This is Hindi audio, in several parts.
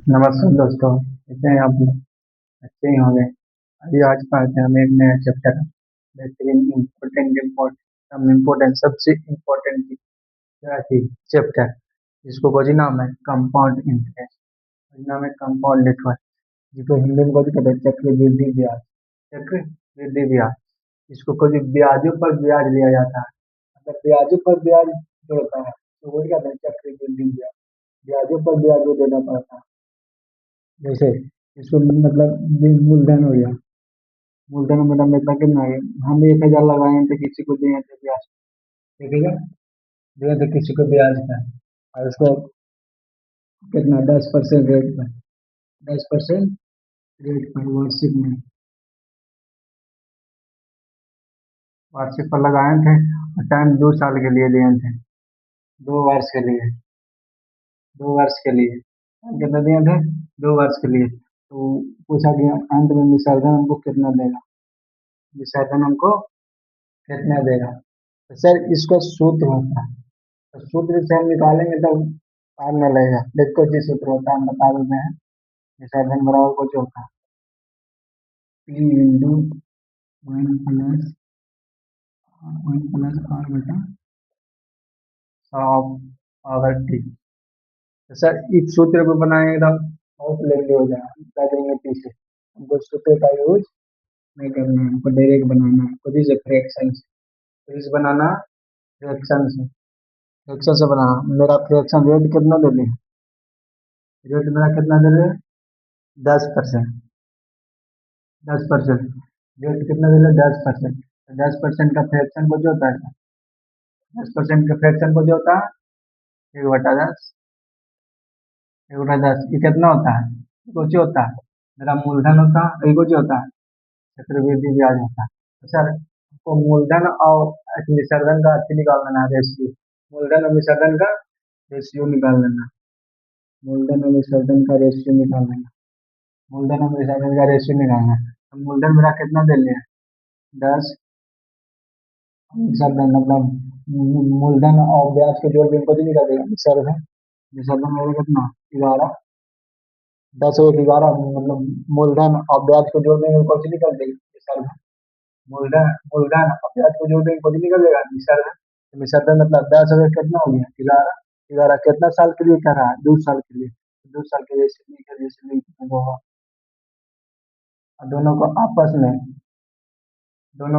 नमस्कार दोस्तों। कैसे हैं आप लोग? अच्छे ही होंगे। अभी आज पढ़ते हैं हम एक नया चैप्टर, बेहतरीन इम्पोर्टेंट सबसे इम्पोर्टेंट चैप्टर, जिसको कोई नाम है कंपाउंड इंटरेस्ट। नाम है कंपाउंड इंटरेस्ट, जिसको हिंदी में कोई कहते हैं चक्रवृद्धि ब्याज। चक्रवृद्धि ब्याज, इसको कोई ब्याजों पर ब्याज लिया जाता है। अगर ब्याजों पर ब्याज जोड़ता है तो वही कहते हैं चक्रवृद्धि ब्याज। ब्याजों पर ब्याज जो देना पड़ता है। जैसे इसको मतलब मूलधन हो गया। मूलधन मतलब इतना कितना है, हम 1,000 लगाए तो किसी को दिए थे ब्याज, ठीक है, दिए थे किसी को ब्याज का, और उसको कितना 10% रेट पर, 10% रेट पर वार्षिक में, वार्षिक पर लगाए थे। और टाइम 2 साल के लिए दिए थे, 2 वर्ष के लिए, 2 वर्ष के लिए। कितना दिए थे? 2 वर्ष के लिए। तो पूछा गया अंत में विसर्जन हमको कितना देगा, विसर्जन हमको कितना देगा। तो सर इसका सूत्र होता है, तो सूत्र से हम निकालेंगे तो पार में लगेगा। देखो जी सूत्र होता है, हम बता देते हैं। विसर्जन बराबर कुछ होता है P into one plus R बटा सौ पावर टी। तो सर इस सूत्र को बनाएंगे तो बहुत लेंगे हो जाएगा, हम कर देंगे पीछे। हमको सूत्र का यूज नहीं करना है, हमको डायरेक्ट बनाना है खुद ही से, फ्रैक्शन से। तो इस बनाना फ्रैक्शन से, फ्रैक्शन से बनाना। मेरा फ्रैक्शन रेट कितना दे लिया, रेट मेरा कितना दे लिया? 10%। 10%, रेट कितना दे लिया? 10%। 10% का फ्रैक्शन को जो होता है, 10% का फ्रैक्शन को जो होता है 1/10। 1/10 ये कितना होता है? कुछ होता है, मेरा मूलधन होता है, ये कुछ होता है, चक्रवृद्धि ब्याज होता है। तो सर को मूलधन और विसर्जन का अच्छी निकाल लेना है, रेशियो। मूलधन और विसर्जन का रेशियो निकाल लेना, मूलधन और विसर्जन का रेशियो निकाल लेना, मूलधन और विसर्जन का रेशियो निकालना है। तो मूलधन मेरा कितना दे लिया? 10। विसर्जन मतलब मूलधन और ब्याज के जोड़ के इनको भी निकाल देगा विसर्जन। विसर्जन मेरा कितना? 11। 10 और 11 मतलब मूलधन और ब्याज को जोड़ देंगे कौन सी निकल देगी? विसर्जन। मूलधन मूलधन और ब्याज को जोड़ देंगे कौन सी निकल देगा? विसर्जन। तो विसर्जन मतलब 10 और कितना हो गया? 11। 11 कितना साल के लिए कर रहा है? 2 साल के लिए। 2 साल के लिए होगा। और दोनों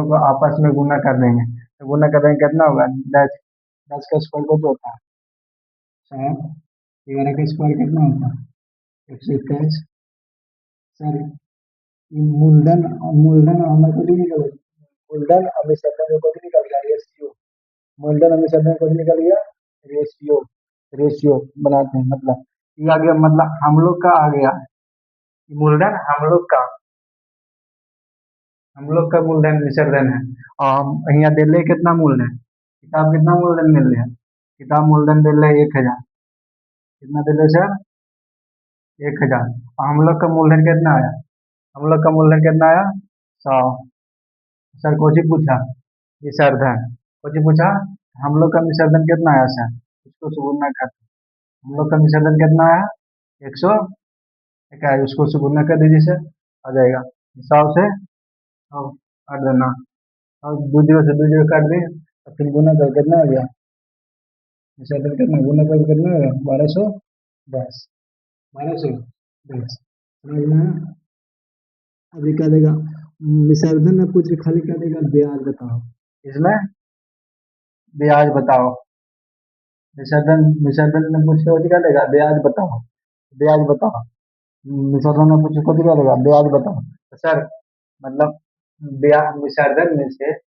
को आपस में गुना कर देंगे, तो गुना कर देंगे कितना होगा? 10। 10 का स्क्वायर को जो होता है 7। 11 का स्क्वायर कितना होता है? 121। सर मूलधन, मूलधन हमें कुछ निकल, मूलधन हमें शब्द में कुछ निकल गया, रेशियो। मूलधन हमें शब्द में कुछ निकल गया, रेशियो। रेशियो बनाते हैं, मतलब ये आ गया, मतलब हम लोग का आ गया मूलधन, हम लोग का मूलधन विसर्जन है। और हम यहाँ दे ले कितना मूलधन, किताब कितना मूलधन मिल रहा है? किताब मूलधन दे रहे 1,000। कितना दे रहे सर? 1,000। और हम लोग का मूलधन कितना आया? हम लोग का मूलधन कितना आया? 100। सर कुछ ही पूछा विसर्जन, कुछ ही पूछा। हम लोग का विसर्जन कितना आया सर? उसको सुगुना कर, हम लोग का विसर्जन कितना आया? 100 क्या है, उसको सुगुना कर दीजिए सर, आ जाएगा। 100 से और काट देना, और दो जीरो से दो जीरो काट दें, और फिर गुना कर कितना आ गया? विसर्जन कितना गुना कर कितना आ गया? 1210। 1210 समझ में आया? अभी क्या देगा विसर्जन में? पूछ के खाली क्या देगा? ब्याज बताओ, इसमें ब्याज बताओ। विसर्जन, विसर्जन में पूछ के क्या देगा? ब्याज बताओ, ब्याज बताओ। विसर्जन में पूछ के क्या देगा? ब्याज बताओ। तो सर मतलब ब्याज विसर्जन में से